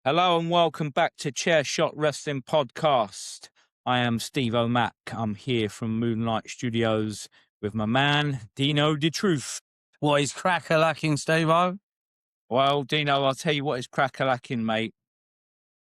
Hello and welcome back to Chair Shot Wrestling Podcast. I am Steve O'Mac. I'm here from Moonlight Studios with my man, Deano D-Truth. What is crack-a-lacking, Steve-O? Well, Dino, I'll tell you what is crack-a-lacking, mate.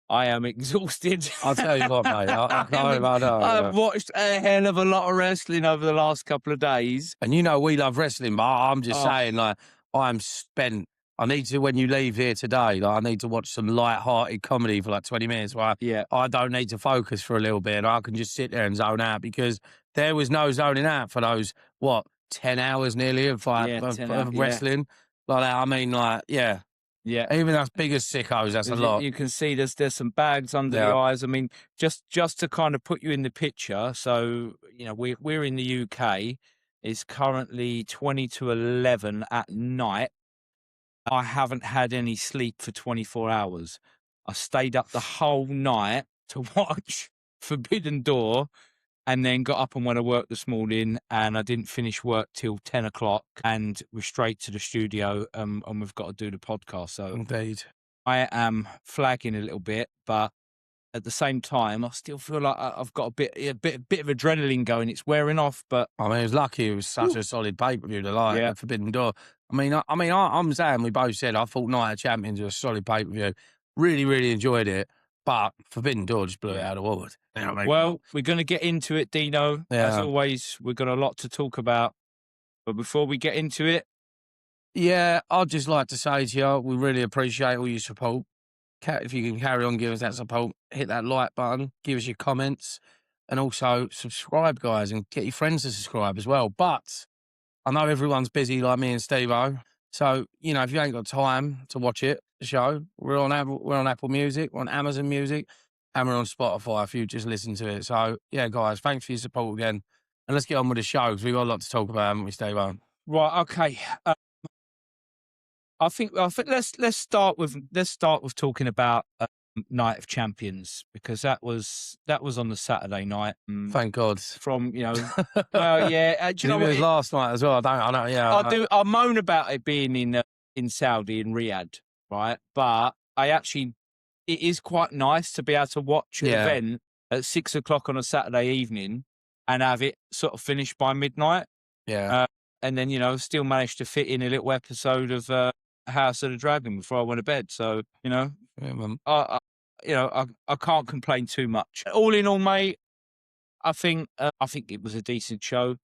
I am exhausted. I'll tell you what, mate. I know. I've watched a hell of a lot of wrestling over the last couple of days. And you know we love wrestling, but I'm just saying, like, I'm spent. I need to, when you leave here today, like, I need to watch some light-hearted comedy for like 20 minutes where I don't need to focus for a little bit and I can just sit there and zone out, because there was no zoning out for those, 10 hours nearly of wrestling. Like that. I mean, like, yeah. Even us biggest sickos, that's a lot. You can see there's some bags under the eyes. I mean, just to kind of put you in the picture. So, you know, we're in the UK. It's currently 20 to 11 at night. I haven't had any sleep for 24 hours. I stayed up the whole night to watch Forbidden Door, and then got up and went to work this morning, and I didn't finish work till 10 o'clock, and we're straight to the studio, and we've got to do the podcast. So indeed, I am flagging a little bit, but at the same time, I still feel like I've got a bit of adrenaline going. It's wearing off, but I mean, it was lucky. It was such a solid pay-per-view. The Forbidden Door. I'm saying, we both said I thought Night of Champions was a solid pay-per-view. Really, really enjoyed it. But Forbidden Door just blew it out of the water. You know what I mean? Well, we're going to get into it, Dino. As always, we've got a lot to talk about. But before we get into it, I'd just like to say to you, we really appreciate all your support. If you can carry on giving us that support, hit that like button, give us your comments, and also subscribe, guys, and get your friends to subscribe as well. But I know everyone's busy like me and Steve-O. So, you know, if you ain't got time to watch the show, we're on Apple Music, we're on Amazon Music, and we're on Spotify if you just listen to it. So, yeah, guys, thanks for your support again. And let's get on with the show, because we've got a lot to talk about, haven't we, Steve-O? Right, okay. I think let's start with talking about Night of Champions, because that was on the Saturday night. Thank God. From, you know, well, yeah. Do you know what? It was last night as well. I know. Yeah, I moan about it being in Saudi, in Riyadh, right? But it is quite nice to be able to watch an event at 6 o'clock on a Saturday evening and have it sort of finished by midnight. Yeah. And then, you know, still manage to fit in a little episode of House of the Dragon before I went to bed. So, you know, I can't complain too much. All in all, mate, I think it was a decent show.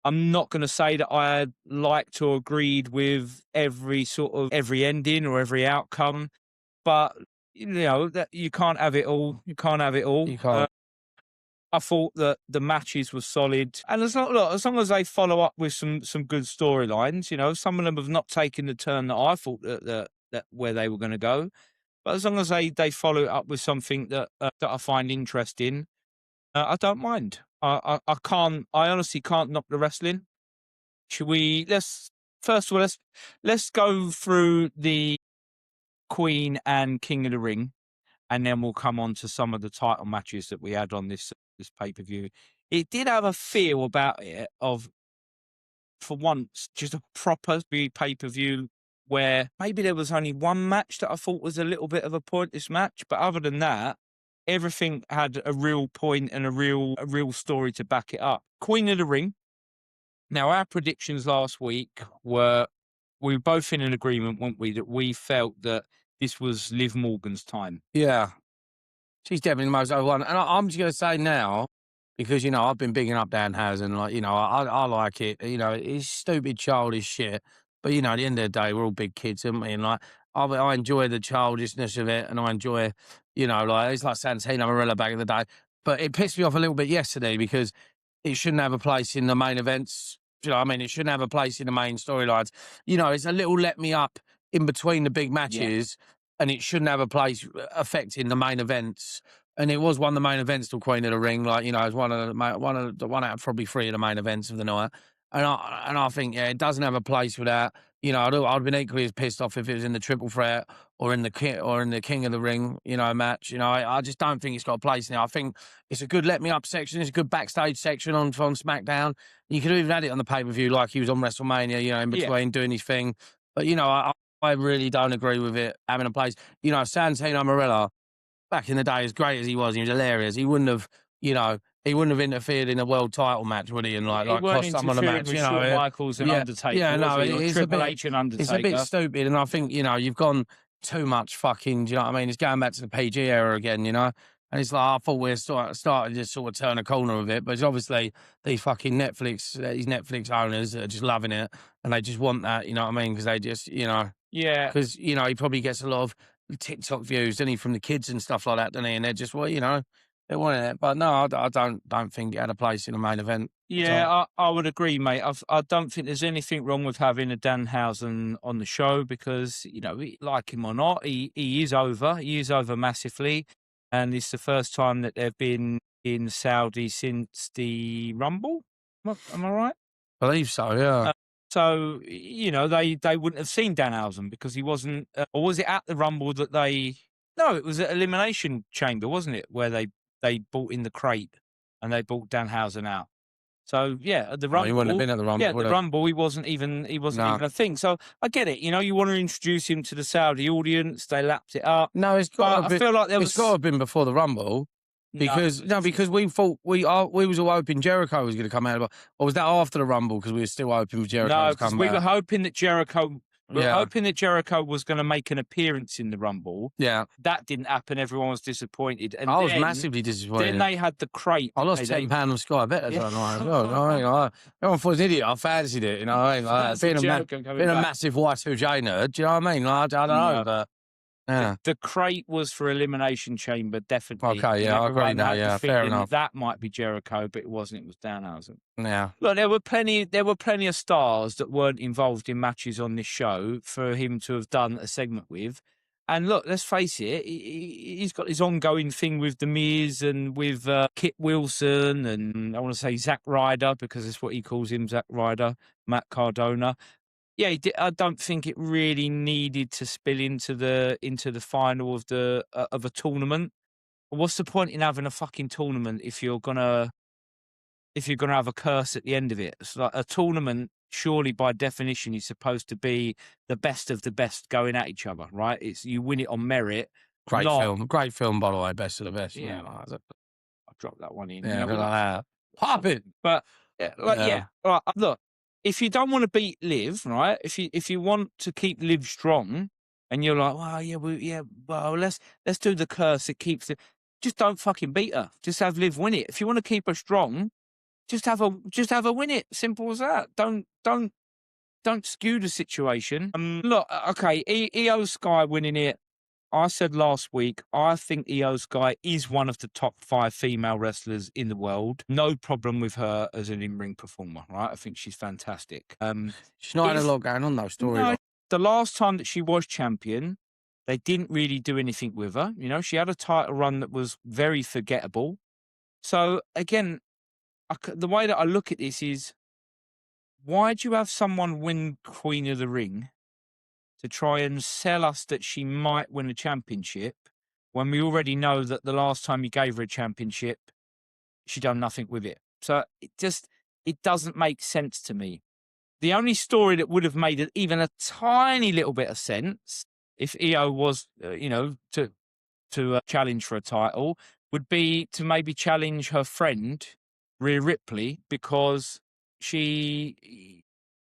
I'm not going to say that I liked or agreed with every ending or every outcome, but you know that you can't have it all. You can't have it all. You can't. I thought that the matches were solid, and as long as they follow up with some good storylines, you know, some of them have not taken the turn that I thought that where they were going to go, but as long as they follow it up with something that I find interesting, I don't mind. I honestly can't knock the wrestling. Should we? Let's go through the Queen and King of the Ring, and then we'll come on to some of the title matches that we had on this pay-per-view. It did have a feel about it of, for once, just a proper pay-per-view where maybe there was only one match that I thought was a little bit of a pointless match, but other than that, everything had a real point and a real story to back it up. Queen of the Ring. Now, our predictions last week were, we were both in an agreement, weren't we, that we felt that this was Liv Morgan's time. Yeah. She's definitely the most over one. And I'm just going to say now, because, you know, I've been bigging up Danhausen, like, you know, I like it. You know, it's stupid, childish shit. But, you know, at the end of the day, we're all big kids, aren't we? And, like, I enjoy the childishness of it, and I enjoy, you know, like, it's like Santino Marella back in the day. But it pissed me off a little bit yesterday, because it shouldn't have a place in the main events. You know what I mean? It shouldn't have a place in the main storylines. You know, it's a little let me up in between the big matches, and it shouldn't have a place affecting the main events. And it was one of the main events till Queen of the Ring. Like, you know, it was one out of probably 3 of the main events of the night. And I think, it doesn't have a place for that. You know, I'd have been equally as pissed off if it was in the Triple Threat or in the King of the Ring, you know, match. You know, I just don't think it's got a place now. I think it's a good let me up section. It's a good backstage section on SmackDown. You could have even had it on the pay-per-view like he was on WrestleMania, you know, in between doing his thing. But, you know, I really don't agree with it having a place. You know, Santino Marella, back in the day, as great as he was hilarious. He wouldn't have, you know, he wouldn't have interfered in a world title match, would he? And He like weren't cost someone a interfering match, with you know? Shawn Michaels and Yeah, Undertaker, yeah, was no, he? Or Triple H and it's a bit Undertaker. stupid, and I think you know you've gone too much fucking. Do you know what I mean? It's going back to the PG era again, you know. And it's like I thought we're starting to just sort of turn a corner with it, but it's obviously these fucking these Netflix owners are just loving it, and they just want that, you know what I mean? Because they just, you know, Yeah. because you know he probably gets a lot of TikTok views, doesn't he, from the kids and stuff like that, doesn't he? And they're just, well, you know, they want it. But no, I don't think it had a place in the main event at all. Yeah, I would agree, mate. I don't think there's anything wrong with having a Danhausen on the show because, you know, like him or not, he is over. He is over massively. And it's the first time that they've been in Saudi since the Rumble. Am I right? Believe so, yeah. So, you know, they wouldn't have seen Danhausen because he wasn't, or was it at the Rumble that no, it was at Elimination Chamber, wasn't it? Where they brought in the crate and they brought Danhausen out. So yeah, at the Oh, he wouldn't have Rumble, been at the Rumble, yeah, at would the he? Rumble, he wasn't even No. a thing. So I get it. You know, you want to introduce him to the Saudi audience. They lapped it up. No, it's got But to I be. feel like there It's got to was have been before the Rumble because we thought we was all hoping Jericho was going to come out, or was that after the Rumble because we were still hoping for Jericho no, to because come we back? were hoping that Jericho. We were Yeah, hoping that Jericho was going to make an appearance in the Rumble. yeah. That didn't happen. Everyone was disappointed. And I was then, massively disappointed. Then they had the crate. I lost They- £10 on Sky Bet Yeah. that night as well. You know what I mean? Everyone thought I was an idiot. I fancied it. You know what I mean? Like, being Jericho coming being a back. massive Y2J nerd. Do you know what I mean? Like, I don't know, No. but yeah. The crate was for Elimination Chamber, definitely. Okay, yeah, I agree Everyone now. had the Yeah, fair feeling enough. that might be Jericho, but it wasn't. It was Danhausen. Yeah. Look, there were plenty of stars that weren't involved in matches on this show for him to have done a segment with. And look, let's face it, he's got his ongoing thing with The Miz and with Kit Wilson and I want to say Zack Ryder because that's what he calls him, Zack Ryder, Matt Cardona. Yeah, I don't think it really needed to spill into the final of a tournament. What's the point in having a fucking tournament if you're gonna have a curse at the end of it? It's like a tournament. Surely, by definition, is supposed to be the best of the best going at each other, right? It's you win it on merit. Great film, by the way. Best of the best. Yeah, Yeah, I'll drop that one in. yeah, like that. Pop it. But yeah. Right, look, if you don't want to beat Liv, right? If you want to keep Liv strong, and you're like, well, let's do the curse. It keeps it. Just don't fucking beat her. Just have Liv win it. If you want to keep her strong, just have her win it. Simple as that. Don't skew the situation. Look, okay, Io Sky winning it. I said last week, I think Io Sky is one of the top 5 female wrestlers in the world. No problem with her as an in-ring performer, right? I think she's fantastic. She's not had a lot going on though, story. No, the last time that she was champion, they didn't really do anything with her. You know, she had a title run that was very forgettable. So again, the way that I look at this is, why do you have someone win Queen of the Ring to try and sell us that she might win a championship when we already know that the last time you gave her a championship, she done nothing with it? So it doesn't make sense to me. The only story that would have made even a tiny little bit of sense if Io was, to challenge for a title would be to maybe challenge her friend, Rhea Ripley, because she,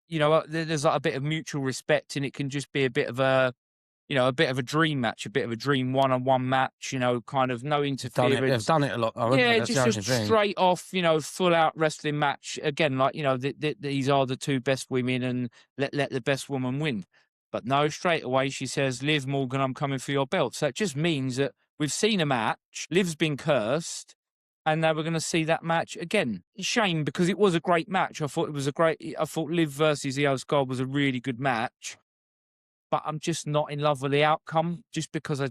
there's like a bit of mutual respect and it can just be a bit of a dream match, a bit of a dream one-on-one match, kind of no interference. They've done it a lot. Yeah, just a straight off, full out wrestling match. Again, like, these are the 2 best women and let the best woman win. But no, straight away she says, Liv Morgan, I'm coming for your belt. So it just means that we've seen a match, Liv's been cursed, and now we're going to see that match again. Shame, because it was a great match. I thought Liv versus Io Sky was a really good match. But I'm just not in love with the outcome, just because I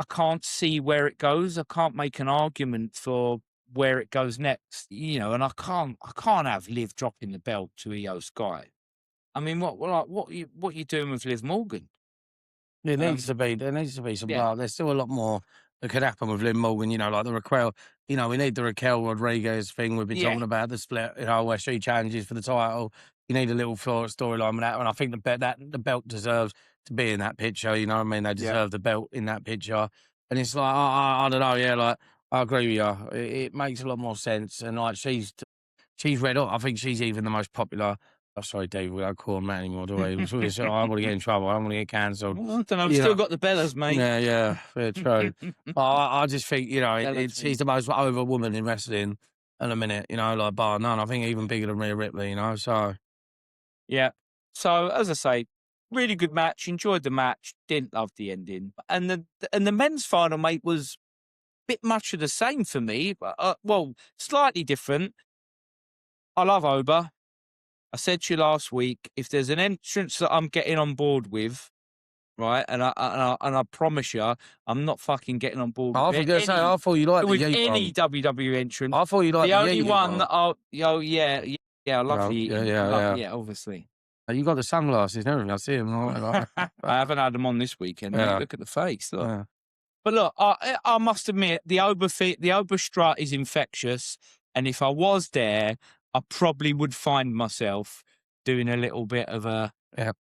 can't see where it goes. I can't make an argument for where it goes next, and I can't have Liv dropping the belt to Io Sky. I mean, what are you doing with Liv Morgan? There needs to be some. Yeah. There's still a lot more that could happen with Liv Morgan. Like the Raquel. We need the Raquel Rodriguez thing we've been talking about, the split. Where she challenges for the title. You need a little storyline with that, and I think the belt deserves to be in that picture. You know what I mean? They deserve the belt in that picture, and it's like I don't know. Yeah, like I agree with you. It makes a lot more sense, and like she's red hot. I think she's even the most popular. Oh, sorry, Dave. We don't call him that anymore, do we? I want to get in trouble. I don't want to get cancelled. Well, I don't know. I've You still know, got the Bellas, mate. yeah, true. I just think, you know, Bellas she's the most over woman in wrestling in a minute, you know, like bar none. I think even bigger than Rhea Ripley, you know, so. Yeah. So as I say, really good match. Enjoyed the match. Didn't love the ending. And the men's final, mate, was a bit much of the same for me. But well, slightly different. I love Oba. I said to you last week, if there's an entrance that I'm getting on board with, right, and I promise you, I'm not fucking getting on board I was with going to say, I thought you liked the with Yeet any one. WWE entrance. I thought you liked The the only Yeet one one. that I love the eating. Yeah. Yeah, obviously. You got the sunglasses and everything. I see them. I haven't had them on this weekend, mate. Yeah. Look at the face. Look. Yeah. But look, I must admit, the Oba strut is infectious. And if I was there, I probably would find myself doing a little bit of a. Yeah.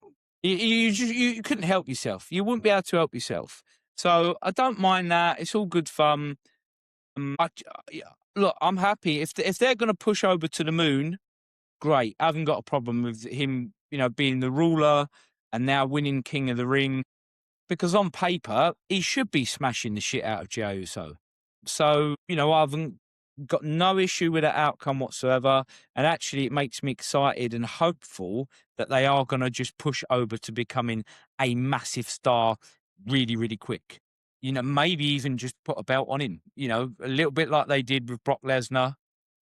You couldn't help yourself. You wouldn't be able to help yourself. So I don't mind that. It's all good fun. Look, I'm happy if they're going to push over to the moon. Great. I haven't got a problem with him, you know, being the ruler and now winning King of the Ring. Because on paper, he should be smashing the shit out of Jey Uso. So, you know, I haven't got no issue with that outcome whatsoever. And actually, it makes me excited and hopeful that they are going to just push over to becoming a massive star really, really quick. You know, maybe even just put a belt on him, you know, a little bit like they did with Brock Lesnar,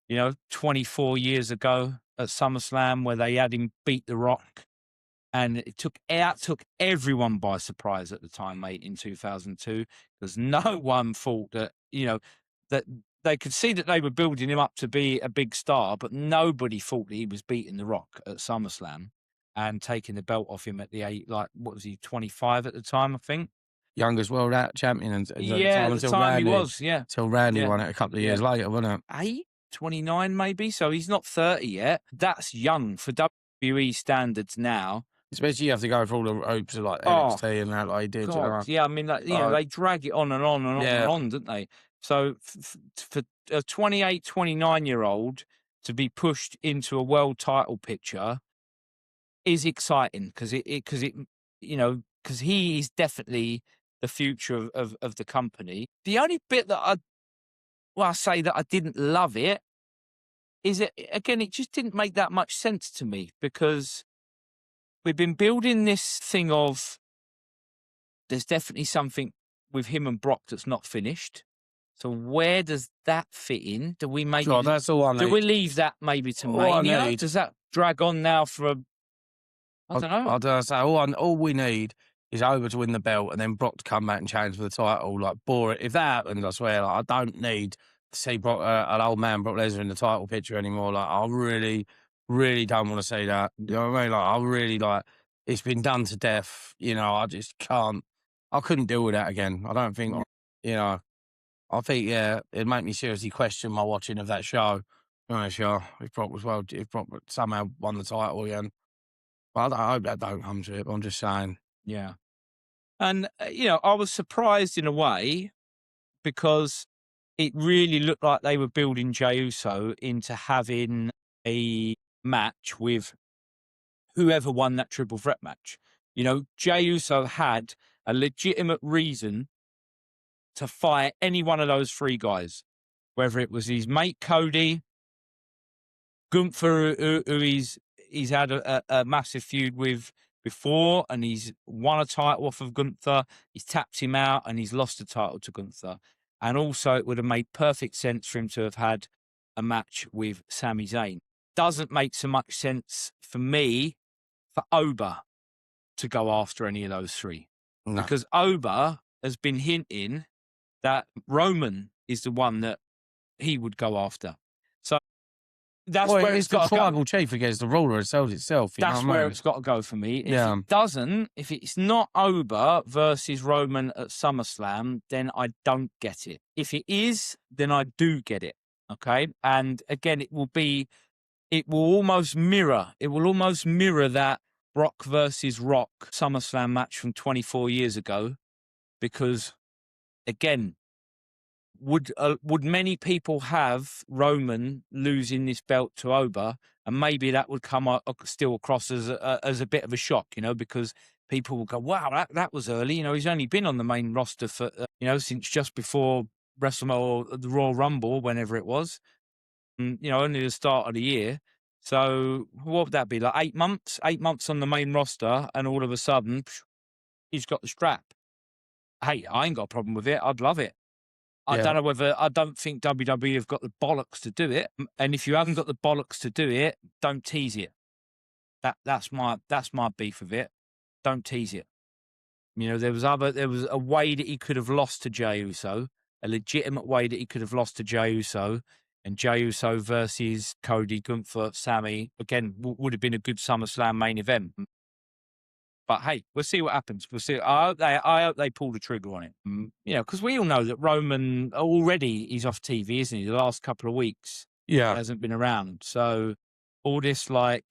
you know, 24 years ago at SummerSlam, where they had him beat The Rock. And it took everyone by surprise at the time, mate, in 2002, because no one thought that, you know, that they could see that they were building him up to be a big star, but nobody thought that he was beating The Rock at SummerSlam and taking the belt off him at the what was he, 25 at the time, I think? Youngest world out champion at The time he was, yeah. Until Randy won it a couple of years later, wasn't it? 29 maybe, so he's not 30 yet. That's young for WWE standards now. Especially you have to go for all the hoops of like NXT and that like he did. God, yeah, I mean, like, you know, they drag it on and on and on and on, don't they? So for a 28, 29-year-old to be pushed into a world title picture is exciting because you know, because he is definitely the future of the company. The only bit that I say that I didn't love it is it just didn't make that much sense to me because we've been building this thing of there's definitely something with him and Brock that's not finished. So where does that fit in? Do we make? Sure, that's all I need. Do we leave that maybe to Mania? Does that drag on now for I don't know. I don't say all we need is Oba to win the belt and then Brock to come back and challenge for the title. Like, bore it. If that happens, I swear, like, I don't need to see Brock, an old man Brock Lesnar in the title picture anymore. Like, I really, really don't want to see that. You know what I mean? Like, I really like. It's been done to death. You know, I just can't. I couldn't deal with that again. I don't think. You know, I think it'd make me seriously question my watching of that show. Sure, if Brock somehow won the title again. Well, I hope that don't come to it, but I'm just saying. Yeah. And, you know, I was surprised in a way because it really looked like they were building Jey Uso into having a match with whoever won that triple threat match. You know, Jey Uso had a legitimate reason to fight any one of those three guys, whether it was his mate Cody, Gunther, who he's had a massive feud with before, and he's won a title off of Gunther. He's tapped him out, and he's lost the title to Gunther. And also, it would have made perfect sense for him to have had a match with Sami Zayn. Doesn't make so much sense for me for Oba to go after any of those three. No. Because Oba has been hinting that Roman is the one that he would go after. So that's where it's got to go. The tribal chief against the ruler itself. That's where it's got to go for me. If it's not Oba versus Roman at SummerSlam, then I don't get it. If it is, then I do get it. Okay. And again, it will be it will almost mirror that Brock versus Rock SummerSlam match from 24 years ago, because again, would many people have Roman losing this belt to Oba, and maybe that would come still across as a bit of a shock, because people will go, wow, that was early. He's only been on the main roster for since just before WrestleMania or the Royal Rumble, whenever it was, only the start of the year. So what would that be, like 8 months? 8 months on the main roster, and all of a sudden, he's got the strap. Hey, I ain't got a problem with it. I'd love it. I don't think WWE have got the bollocks to do it. And if you haven't got the bollocks to do it, don't tease it. That's my beef with it. Don't tease it. There was a way that he could have lost to Jey Uso, a legitimate way that he could have lost to Jey Uso, and Jey Uso versus Cody, Gunther, Sami, again, would have been a good SummerSlam main event. But hey, we'll see what happens. We'll see. I hope they pull the trigger on it. Because we all know that Roman already is off TV, isn't he? The last couple of weeks, he hasn't been around. So all this, I'm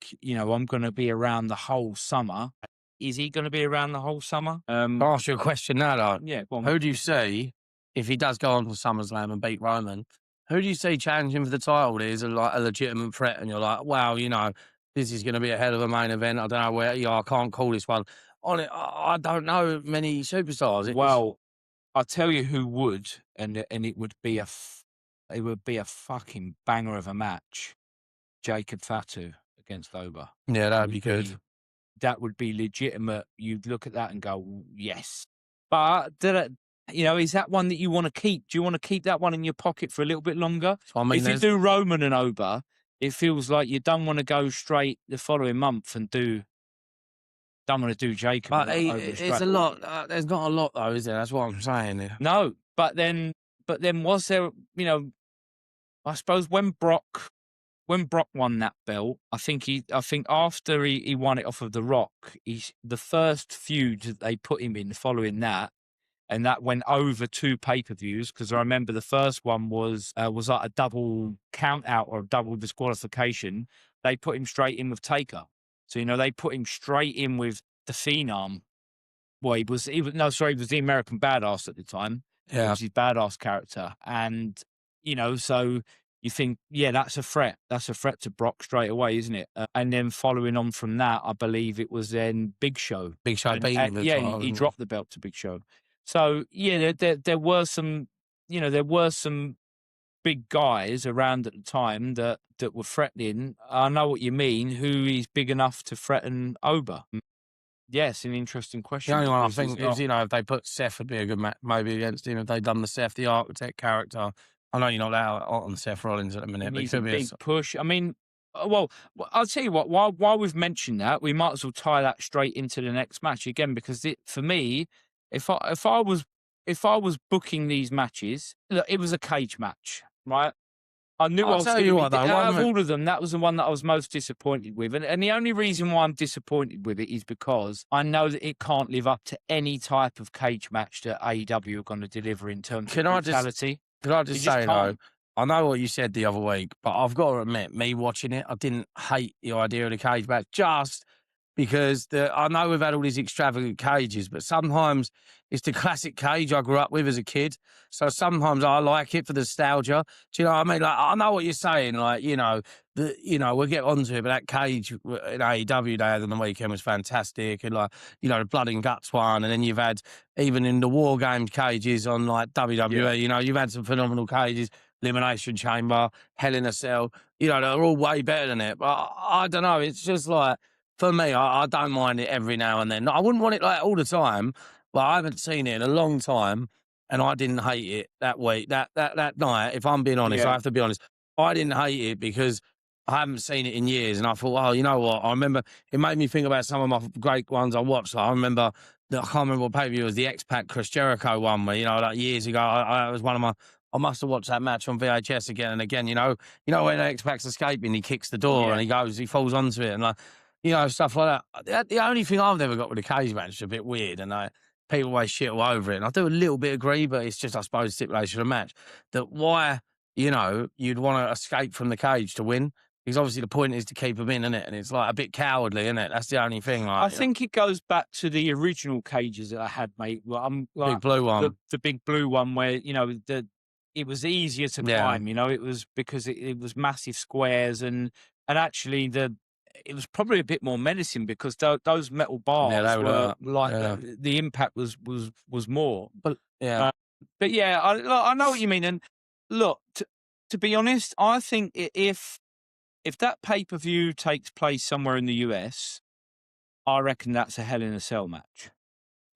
going to be around the whole summer. Is he going to be around the whole summer? I'll ask you a question now, though. Yeah, go on. Who do you see, if he does go on to SummerSlam and beat Roman, who do you see challenging for the title that is a legitimate threat? And you're like, wow, this is going to be a hell of a main event. I don't know where, I can't call this one. On it, I don't know many superstars. Well, I'll tell you who would, and it would be a fucking banger of a match. Jacob Fatu against Oba. Yeah, that'd be good. That would be legitimate. You'd look at that and go, yes. But is that one that you want to keep? Do you want to keep that one in your pocket for a little bit longer? If you do Roman and Oba, it feels like you don't want to go straight the following month and don't want to do Jacob. But it's a lot. There's not a lot though, is there? That's what I'm saying. No, but then was there? I suppose when Brock won that belt, I think after he won it off of The Rock, the first feud that they put him in following that, and that went over 2 pay-per-views, because I remember the first one was like a double count out or a double disqualification. They put him straight in with Taker. So, they put him straight in with the Phenom. Well, he was the American Badass at the time. Yeah. It was his badass character. And, so you think, yeah, that's a threat. That's a threat to Brock straight away, isn't it? And then following on from that, I believe it was then Big Show. Big Show beat him. He dropped the belt to Big Show. So, yeah, there were some, big guys around at the time that were threatening. I know what you mean. Who is big enough to threaten Oba? Yes, an interesting question. The only one I think is, if they put Seth, would be a good match maybe against him. If they'd done the Seth, the Architect character. I know you're not out on Seth Rollins at the minute, but it could be a big push. I mean, well, I'll tell you what. While we've mentioned that, we might as well tie that straight into the next match again, because for me, if I was booking these matches, look, it was a cage match, right? I knew I'll tell you what, though, out of all of them, that was the one that I was most disappointed with. And the only reason why I'm disappointed with it is because I know that it can't live up to any type of cage match that AEW are going to deliver in terms of brutality. Can I just say, though, I know what you said the other week, but I've got to admit, me watching it, I didn't hate the idea of the cage match, just because I know we've had all these extravagant cages, but sometimes it's the classic cage I grew up with as a kid. So sometimes I like it for the nostalgia. Do you know what I mean? Like, I know what you're saying. Like, we'll get onto it, but that cage in AEW they had on the weekend was fantastic. And the blood and guts one. And then you've had, even in the War Games cages on like WWE, you've had some phenomenal cages. Elimination Chamber, Hell in a Cell. They're all way better than it. But I don't know. It's just like, for me, I don't mind it every now and then. I wouldn't want it like all the time, but I haven't seen it in a long time, and I didn't hate it that week. That night, if I'm being honest, I have to be honest, I didn't hate it because I haven't seen it in years, and I thought, oh, you know what? I remember it made me think about some of my great ones I watched. Like, I remember I can't remember what pay-per-view it was, the X-Pac Chris Jericho one, where like years ago, I was one of my. I must have watched that match on VHS again and again. When the X-Pac's escaping, he kicks the door and he falls onto it, and stuff like that. The only thing I've never got with a cage match is a bit weird, and people always shit all over it. And I do a little bit agree, but it's just, I suppose, stipulation of the match. That why, you'd want to escape from the cage to win. Because obviously the point is to keep him in, isn't it? And it's like a bit cowardly, isn't it? That's the only thing. Like, I think it goes back to the original cages that I had, mate. Well, I'm like big blue one. the big blue one where, you know, it was easier to climb, you know, it was because it was massive squares and actually it was probably a bit more menacing because those metal bars they were like yeah. the impact was more. But yeah, But yeah, I know what you mean. And look, to be honest, I think if that pay-per-view takes place somewhere in the US, I reckon that's a Hell in a Cell match.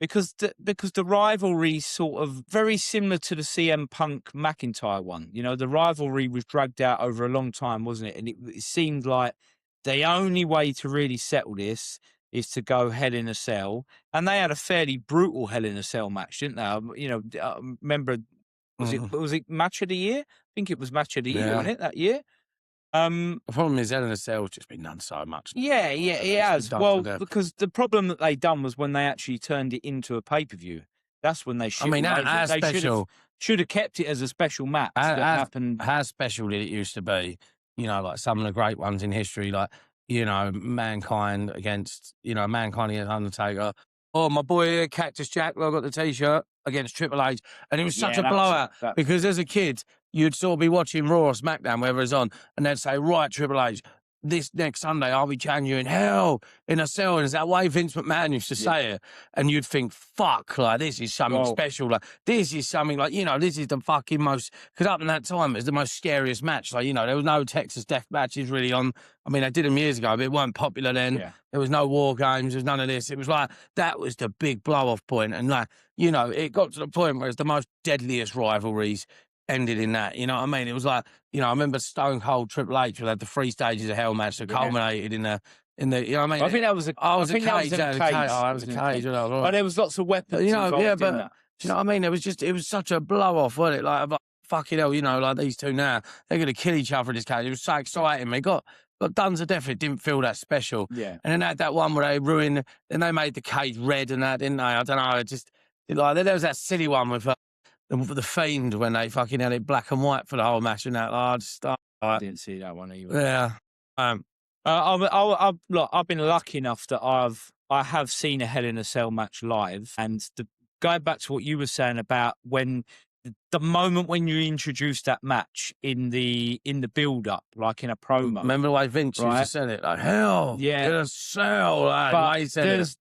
Because the rivalry's sort of very similar to the CM Punk McIntyre one. You know, the rivalry was dragged out over a long time, wasn't it? And it seemed like the only way to really settle this is to go Hell in a Cell. And they had a fairly brutal Hell in a Cell match, didn't they? You know, remember, was it Match of the Year? I think it was Match of the Year, wasn't it, that year? The problem is Hell in a Cell's just been done so much. Yeah, it has. Well, because the problem that they done was when they actually turned it into a pay-per-view. That's when they should. I mean, how special should have kept it as a special match that happened. How special did it used to be? You know, like some of the great ones in history, like, you know, Mankind against Undertaker. Oh, my boy here, Cactus Jack, I got the T-shirt against Triple H. And it was such a blowout because as a kid, you'd sort of be watching Raw or SmackDown, wherever it's on, and they'd say, right, Triple H, this next Sunday, I'll be challenging you in Hell in a Cell. And it's that way Vince McMahon used to say it. And you'd think, fuck, like, this is something special. Like, this is something like, you know, this is the fucking most, because up in that time, it was the most scariest match. Like, you know, there was no Texas Death Matches really on. I mean, they did them years ago, but it weren't popular then. Yeah. There was no War Games. There was none of this. It was like, that was the big blow-off point. And like, you know, it got to the point where it's the most deadliest rivalries ended in that, you know what I mean? It was like, you know, I remember Stone Cold Triple H would have the 3 stages of Hell match that culminated in the, you know what I mean? I think that was a cage. Oh, that was a cage. But there was lots of weapons. You know, involved yeah, in but that. you know what I mean? It was such a blow off, wasn't it? Like, fucking hell, you know, like these two now, they're going to kill each other in this cage. It was so exciting. They got done to death. It didn't feel that special. Yeah. And then they had that one where they ruined, then they made the cage red and that, didn't they? I don't know. There was that silly one with the Fiend when they fucking had it black and white for the whole match and that. I didn't see that one either. Yeah. Look, I've been lucky enough that I have seen a Hell in a Cell match live, and going back to what you were saying about when the moment when you introduced that match in the build up, like in a promo. Remember the way Vince used to say it, like Hell, in a Cell. But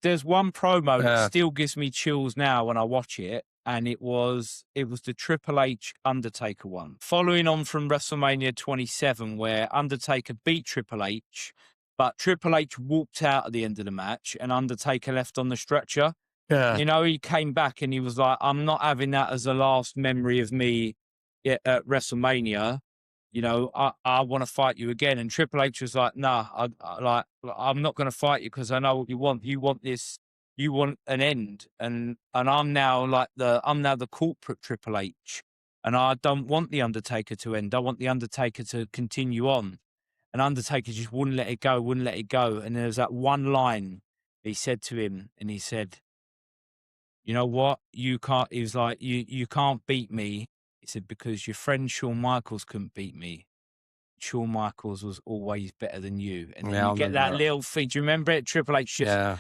there's one promo that still gives me chills now when I watch it. And it was the Triple H Undertaker one, following on from WrestleMania 27, where Undertaker beat Triple H, but Triple H walked out at the end of the match, and Undertaker left on the stretcher. Yeah, you know, he came back and he was like, "I'm not having that as the last memory of me at WrestleMania. You know, I want to fight you again." And Triple H was like, "Nah, I'm not going to fight you because I know what you want. You want this." You want an end, and I'm now the corporate Triple H, and I don't want the Undertaker to end. I want the Undertaker to continue on, and Undertaker just wouldn't let it go. And there's that one line he said to him, and he said, "You know what? You can't." He was like, "You can't beat me." He said, "Because your friend Shawn Michaels couldn't beat me. Shawn Michaels was always better than you." And then you get that little thing. Do you remember it? Triple H just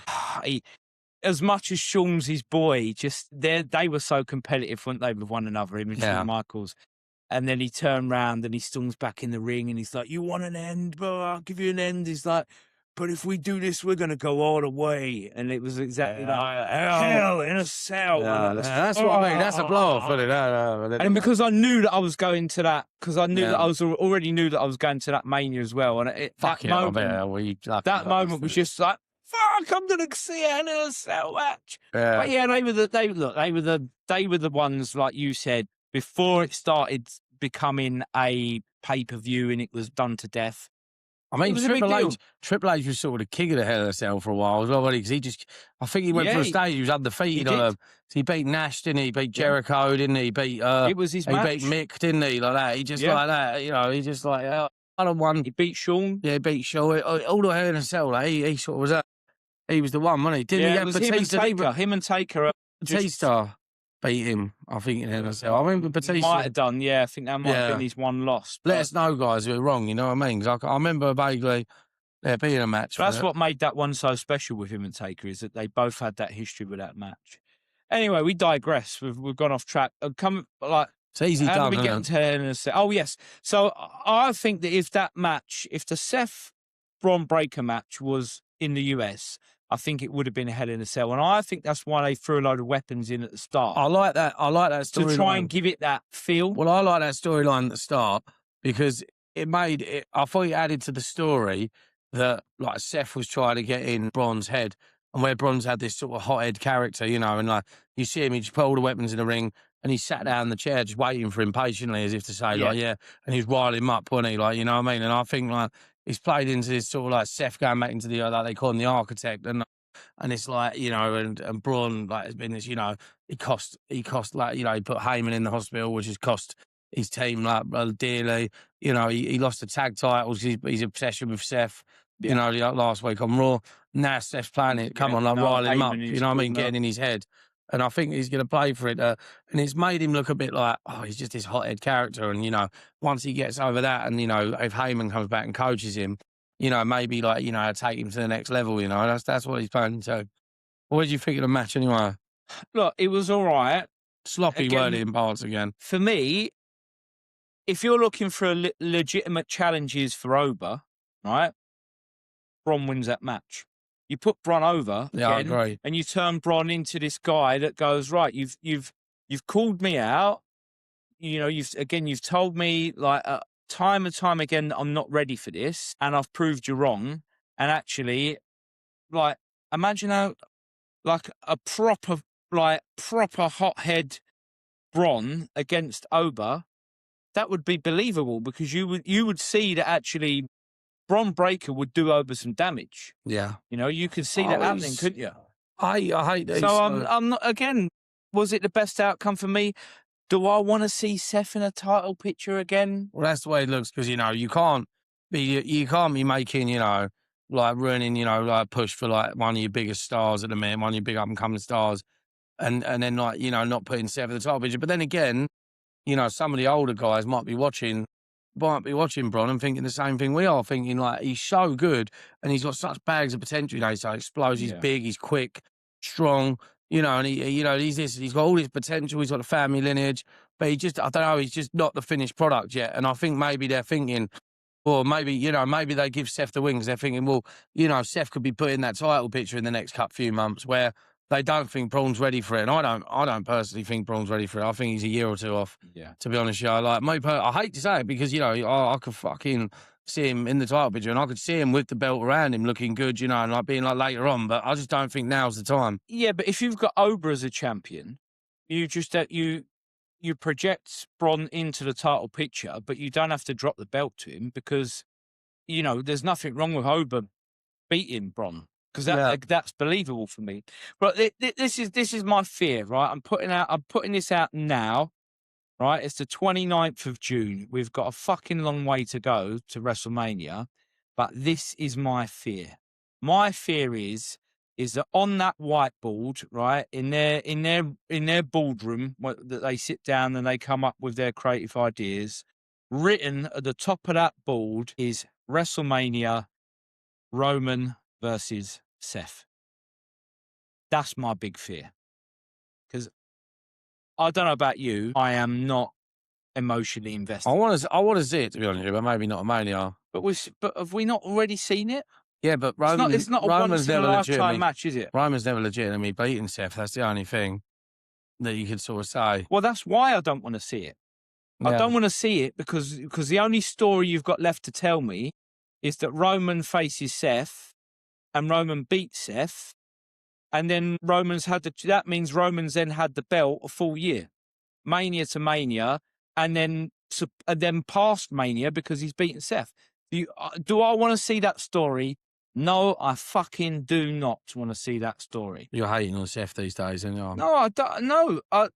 as much as Shawn's his boy, just they were so competitive, weren't they, with one another, him and Shawn Michaels. And then he turned round and he storms back in the ring and he's like, "You want an end, bro? I'll give you an end." He's like, "But if we do this, we're going to go all the way." And it was exactly like, Hell in a Cell. That's what I mean. That's a blow-off, isn't it? And because I knew that I was going to that, because I knew that I was already knew that I was going to that Mania as well. And that moment was just like, fuck, I'm gonna see a Hell in a Cell match. Yeah. But yeah, they were the ones, like you said, before it started becoming a pay-per-view and it was done to death. I mean, Triple H was sort of the king of the Hell in a Cell for a while as well, because I think he went for a stage, he was undefeated on them. He beat Nash, didn't he? He beat Jericho, didn't he? It was his match. He beat Mick, didn't he? Like that. He just like that, you know, he just like, I don't want. He beat Shawn. Yeah, he beat Shawn. All the Hell in a Cell, like, he sort of was he was the one, wasn't he? Didn't he have Batista? Him and Taker. Batista. beat him, I think, in Hell in a Cell. I remember Might Batista. have done, yeah. I think that might have been his one loss. Let But us know, guys, if we're wrong, you know what I mean? 'Cause I remember vaguely there being a match for that's it. what made that one so special with him and Taker, is that they both had that history with that match. Anyway, we digress. We've gone off track. It's easy how done, did we get isn't into Hell in a Cell? Oh, yes. So I think that if the Seth Bron Breakker match was in the US, I think it would have been a Hell in a Cell. And I think that's why they threw a load of weapons in at the start. I like that storyline. To try and give it that feel. Well, I like that storyline at the start because it made it. I thought it added to the story that like Seth was trying to get in Bron's head, and where Bron's had this sort of hothead character, you know, and like you see him, he just put all the weapons in the ring, and he sat down in the chair just waiting for him patiently, as if to say, like, yeah, and he was riling him up, wasn't he? Like, you know what I mean? And I think like he's played into this sort of like Seth going back into the like they call him the architect, and it's like, you know, and Braun like has been this, you know, he cost like, you know, he put Heyman in the hospital, which has cost his team like dearly. You know, he lost the tag titles. He's obsession with Seth. You know, last week on Raw. Now Seth's playing it. Come on, like riling him up. You know what I mean? Getting in his head. And I think he's going to play for it. And it's made him look a bit like, oh, he's just this hothead character. And, you know, once he gets over that and, you know, if Heyman comes back and coaches him, you know, maybe like, you know, take him to the next level, you know, that's what he's planning to. What did you think of the match anyway? Look, it was all right. Sloppy wording in parts again. For me, if you're looking for legitimate challenges for Oba, right, Bron wins that match. You put Bron over again, I agree. and you turn Bron into this guy that goes, right, you've called me out. You know, you've told me like time and time again that I'm not ready for this, and I've proved you wrong. And actually, like, imagine how like a proper hothead Bron against Oba, that would be believable, because you would see that actually Bron Breakker would do Oba some damage. Yeah. You know, you could see that happening, couldn't you? I hate this. So I'm not, again, was it the best outcome for me? Do I want to see Seth in a title picture again? Well, that's the way it looks, because, you know, you can't be making, you know, like ruining, you know, like push for like one of your biggest stars at the minute, one of your big up and coming stars, and then like, you know, not putting Seth in the title picture. But then again, you know, some of the older guys might be watching Bron and thinking the same thing we are, thinking like he's so good and he's got such bags of potential. You know, he's so explosive, he's big, he's quick, strong. You know, and you know, he's got all this potential. He's got a family lineage, but I don't know, he's just not the finished product yet. And I think maybe they're thinking, or maybe, you know, maybe they give Seth the wings. They're thinking, well, you know, Seth could be put in that title picture in the next few months, where they don't think Braun's ready for it. And I don't personally think Braun's ready for it. I think he's a year or two off. Yeah. To be honest, yeah. Like, I hate to say it, because, you know, I could fucking see him in the title picture, and I could see him with the belt around him looking good, you know, and like being like later on, but I just don't think now's the time. Yeah, but if you've got Oba as a champion, you just you project Bron into the title picture, but you don't have to drop the belt to him, because, you know, there's nothing wrong with Oba beating Bron, because that's believable for me. But this is my fear, right? I'm putting this out now, right? It's the 29th of June. We've got a fucking long way to go to WrestleMania, but this is my fear. My fear is that on that whiteboard, right, in their boardroom, that they sit down and they come up with their creative ideas, written at the top of that board is WrestleMania, Roman versus Seth. That's my big fear. Because I don't know about you, I am not emotionally invested. I want to see it, to be honest with you, but maybe not a Mania. But have we not already seen it? Yeah, but It's not a once in a lifetime match, is it? Roman's never legitimately beaten Seth. That's the only thing that you could sort of say. Well, that's why I don't want to see it. Yeah. I don't want to see it because the only story you've got left to tell me is that Roman faces Seth and Roman beats Seth, and then that means Roman's then had the belt a full year, Mania to Mania, and then past Mania, because he's beaten Seth. Do I want to see that story? No, I fucking do not want to see that story. You're hating on Seth these days, aren't you? No, I don't. No, I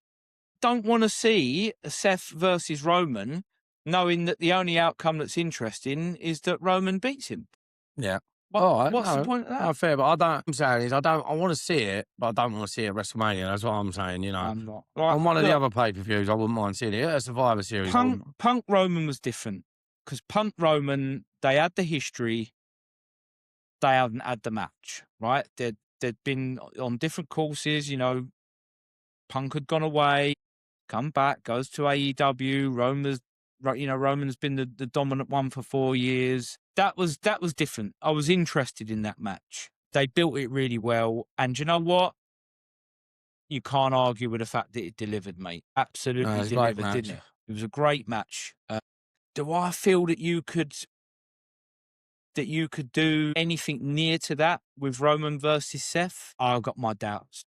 don't want to see Seth versus Roman, knowing that the only outcome that's interesting is that Roman beats him. Yeah. All right, What's the no, point of that? no, fair, but I'm saying is I want to see it, but I don't want to see it at WrestleMania. That's what I'm saying, you know. I'm not. Like, On one of the look, other pay-per-views, I wouldn't mind seeing it. A Survivor Series. Punk Roman was different because Punk Roman, they had the history, they hadn't had the match, right? They'd been on different courses, you know. Punk had gone away, come back, goes to AEW. Roman's been the dominant one for 4 years. That was different. I was interested in that match. They built it really well, and you know what? You can't argue with the fact that it delivered, mate. Absolutely it's a great delivered, didn't match. it? It was a great match. Do I feel that you could do anything near to that with Roman versus Seth? I've got my doubts.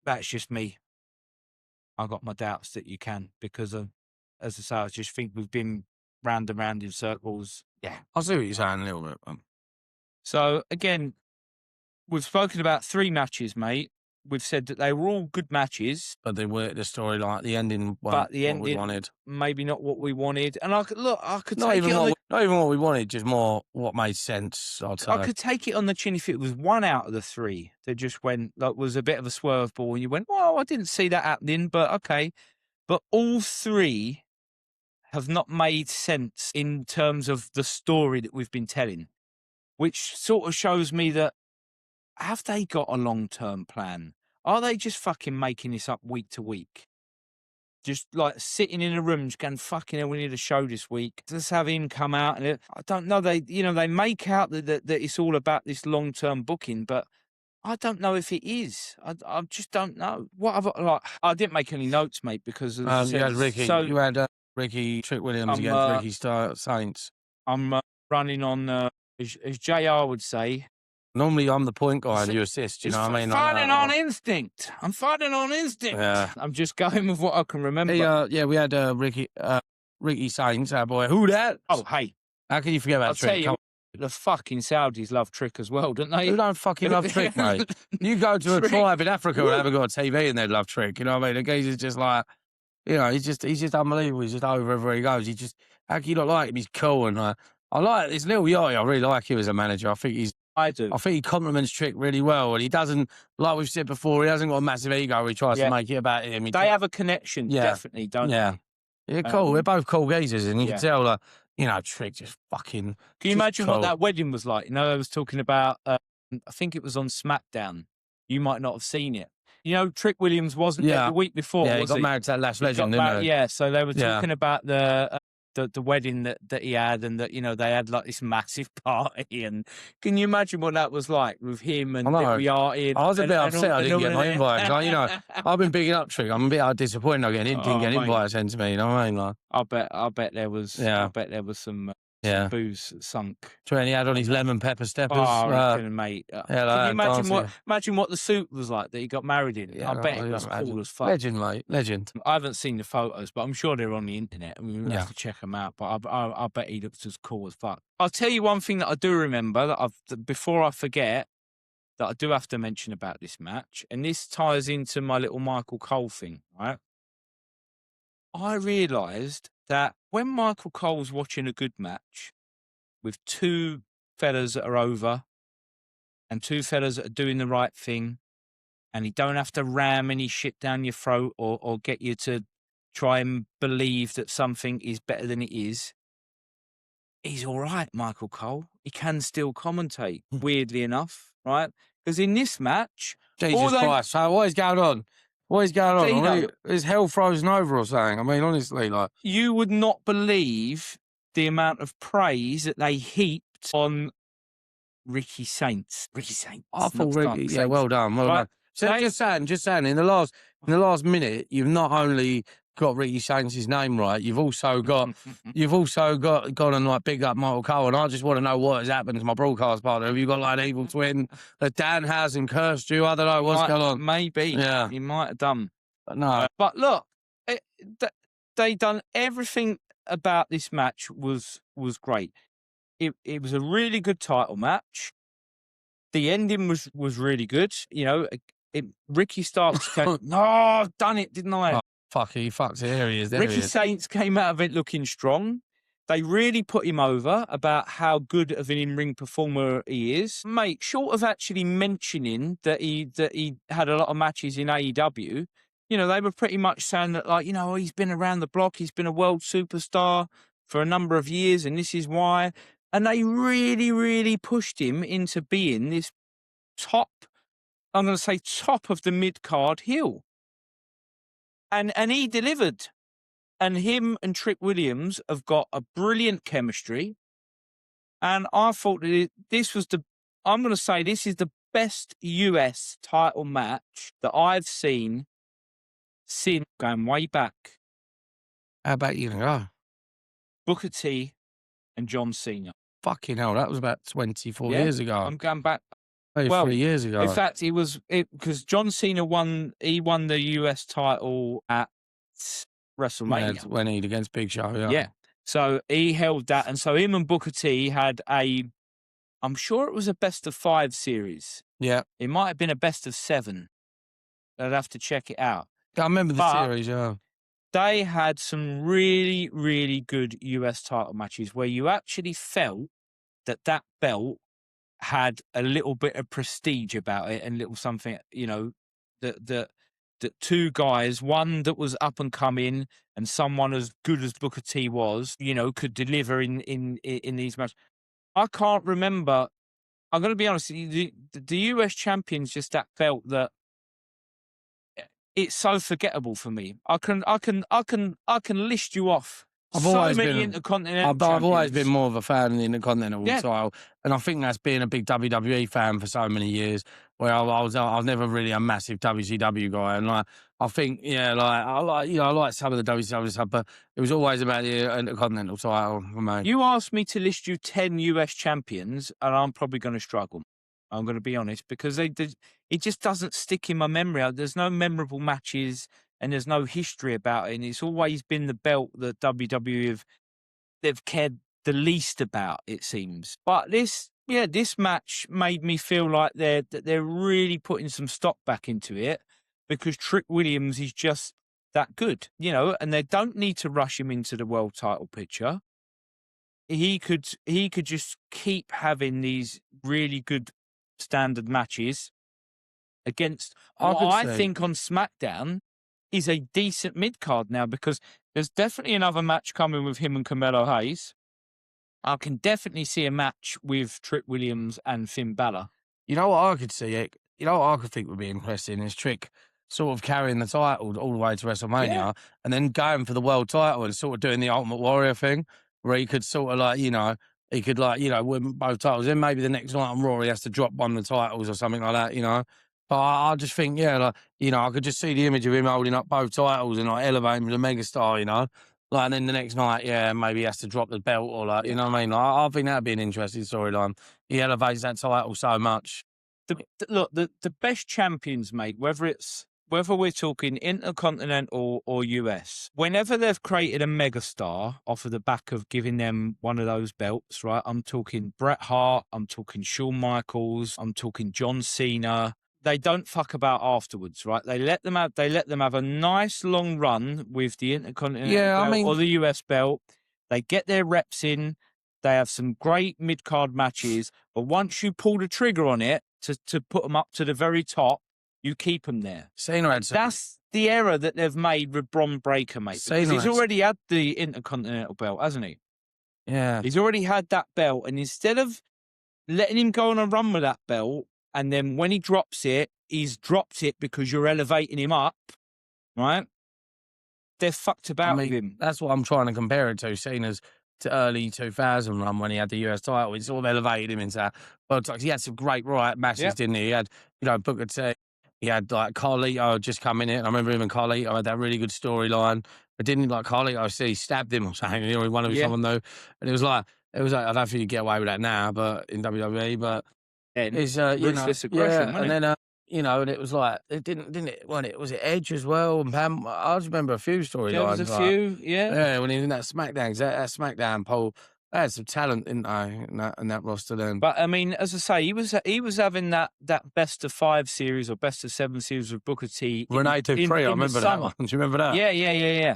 That's just me. I've got my doubts that you can because of, as I say, I just think we've been round and round in circles. Yeah. I see what you're saying a little bit. So again, we've spoken about 3 matches, mate. We've said that they were all good matches, but they were the story, like the ending, but the ending we wanted. Maybe not what we wanted. And I could not take even it on not even what we wanted, just more what made sense. I'd say. I could take it on the chin if it was 1 out of the 3 that just went, like, was a bit of a swerve ball, and you went, well, I didn't see that happening, but okay. But all 3 have not made sense in terms of the story that we've been telling, which sort of shows me that, have they got a long-term plan? Are they just fucking making this up week to week? Just like sitting in a room, just going, fucking hell, we need a show this week. Let's have him come out. And I don't know. They make out that it's all about this long-term booking, but I don't know if it is. I just don't know. I didn't make any notes, mate, because as I said, you had Ricky. so You had Ricky Trick Williams against Ricky Saints. I'm running on, as JR would say. Normally, I'm the point guy and you assist. You know what I mean? Fighting on instinct. I'm fighting on instinct. Yeah. I'm just going with what I can remember. Yeah, we had Ricky Saints, our boy. Who that? Oh, hey. How can you forget about Trick? The fucking Saudis love Trick as well, don't they? Who don't fucking love Trick, mate? You go to a tribe in Africa who haven't got a TV and they'd love Trick. You know what I mean? The geezer's just like, you know, he's just unbelievable. He's just over everywhere he goes. How can you not like him? He's cool. And I like this little Yachty. I really like him as a manager. I do. I think he compliments Trick really well. And he doesn't, like we've said before, he hasn't got a massive ego. He tries to make it about him. They have a connection, definitely, don't they? Yeah, cool. We're both cool geezers. And you can tell, like, you know, Trick just fucking. Can you imagine what that wedding was like? You know, I was talking about, I think it was on SmackDown. You might not have seen it. You know, Trick Williams wasn't there the week before. Yeah, he got married to that last legend, didn't he? Yeah, so they were talking about the wedding that he had, and that, you know, they had like this massive party. And can you imagine what that was like with him and Ricky Yachty? I was a bit upset I didn't get my invite. Like, you know, I've been bigging up Trick. I'm a bit disappointed I didn't get invited sent to me. You know what I mean? Like, I bet there was. I bet there was some booze sunk. He had on his lemon pepper steppers. Oh, mate. Can you imagine what the suit was like that he got married in? I bet it was cool as fuck. Legend, mate. Legend. I haven't seen the photos, but I'm sure they're on the internet. I mean, we'll have to check them out. But I bet he looks as cool as fuck. I'll tell you one thing that I do remember that before I forget, that I do have to mention about this match, and this ties into my little Michael Cole thing, right? I realised that when Michael Cole's watching a good match with 2 fellas that are over and 2 fellas that are doing the right thing, and he don't have to ram any shit down your throat or get you to try and believe that something is better than it is, he's all right, Michael Cole. He can still commentate, weirdly enough, right? Because in this match... Jesus Christ, so what is going on? What is going on? I mean, is hell frozen over or something? I mean, honestly, like... You would not believe the amount of praise that they heaped on Ricky Saints. I thought Ricky... Yeah, well done, well done. So just saying, in the last minute, you've not only got Ricky Saints' name right, you've also gone and like big up Michael Cole. And I just want to know what has happened to my broadcast partner. Have you got like an evil twin that Dan has and cursed you? I don't know what's going on. Maybe, yeah, he might have done. But no, but look, they done everything about this match was great. It was a really good title match. The ending was really good. You know, Ricky Starks came, no, I've done it, didn't I? Oh, fuck, he fucked it. Here he is. Ricky Saints came out of it looking strong. They really put him over about how good of an in-ring performer he is. Mate, short of actually mentioning that he had a lot of matches in AEW, you know, they were pretty much saying that, like, you know, he's been around the block, he's been a world superstar for a number of years, and this is why. And they really, really pushed him into being this top, I'm going to say top of the mid-card heel. And he delivered. And him and Trick Williams have got a brilliant chemistry. And I thought that this was I'm going to say this is the best US title match that I've seen since going way back. How about you? Oh, Booker T and John Cena. fucking hell, that was about 24 Yeah, years ago. I'm going back. Maybe Well, 3 years ago. in fact, because John Cena won the US title at WrestleMania. When he'd against Big Show, yeah. Yeah. So he held that. And so him and Booker T had I'm sure it was a best of 5 series. Yeah. It might have been a best of 7. I'd have to check it out. I remember the series, yeah. They had some really, really good US title matches where you actually felt that belt had a little bit of prestige about it and little something, you know, that two guys, one that was up and coming and someone as good as Booker T was, you know, could deliver in these matches. I can't remember. I'm going to be honest. The US champions just that belt that it's so forgettable for me. I can list you off. I've always been more of a fan of the Intercontinental title, and I think that's being a big WWE fan for so many years. Where I was never really a massive WCW guy, and like I think, I like some of the WCW stuff, but it was always about the Intercontinental title for me. You asked me to list you 10 US champions, and I'm probably going to struggle. I'm going to be honest, because it just doesn't stick in my memory. There's no memorable matches and there's no history about it. And it's always been the belt that WWE they've cared the least about, it seems. But this match made me feel like they're really putting some stock back into it, because Trick Williams is just that good, you know, and they don't need to rush him into the world title picture. He could just keep having these really good standard matches against I think on SmackDown is a decent mid-card now, because there's definitely another match coming with him and Carmelo Hayes. I can definitely see a match with Trick Williams and Finn Balor. You know what I could see? You know what I could think would be interesting is Trick sort of carrying the title all the way to WrestleMania and then going for the world title and sort of doing the Ultimate Warrior thing, where he could sort of like, you know, he could like, you know, win both titles. Then maybe the next night on Raw he has to drop one of the titles or something like that, you know. But I just think, like, you know, I could just see the image of him holding up both titles and like elevating him as a megastar, you know. Like, and then the next night, maybe he has to drop the belt or like, you know what I mean? Like, I think that'd be an interesting storyline. He elevates that title so much. The best champions, mate, whether we're talking Intercontinental or US, whenever they've created a megastar off of the back of giving them one of those belts, right? I'm talking Bret Hart, I'm talking Shawn Michaels, I'm talking John Cena. They don't fuck about afterwards, right? They let them have a nice long run with the Intercontinental belt or the US belt. They get their reps in. They have some great mid-card matches, but once you pull the trigger on it to put them up to the very top, you keep them there. That's the error that they've made with Bron Breakker, mate. Because he's already had the Intercontinental belt, hasn't he? Yeah. He's already had that belt, and instead of letting him go on a run with that belt, and then when he drops it, he's dropped it because you're elevating him up, right? They're fucked about with him. That's what I'm trying to compare it to. Cena's early 2000 run when he had the US title, he sort of elevated him into that. But he had some great matches, didn't he? He had, you know, Booker T. He had like Carlito just coming in. I remember him and Carlito had that really good storyline. But didn't like Carlito see he stabbed him or something? You know, he wanted with someone new, and it was like I don't think you get away with that now, but in WWE, but it's ruthless aggression, and then you know, and it was like it didn't it? When it was it Edge as well, and Pam. I just remember a few storylines. There was a few, yeah. When he was in that SmackDown, that SmackDown poll, they had some talent, didn't they, in that roster then? But I mean, as I say, he was having that best of 5 series or best of 7 series with Booker T. Renee Dupree, I remember that one. Do you remember that? Yeah.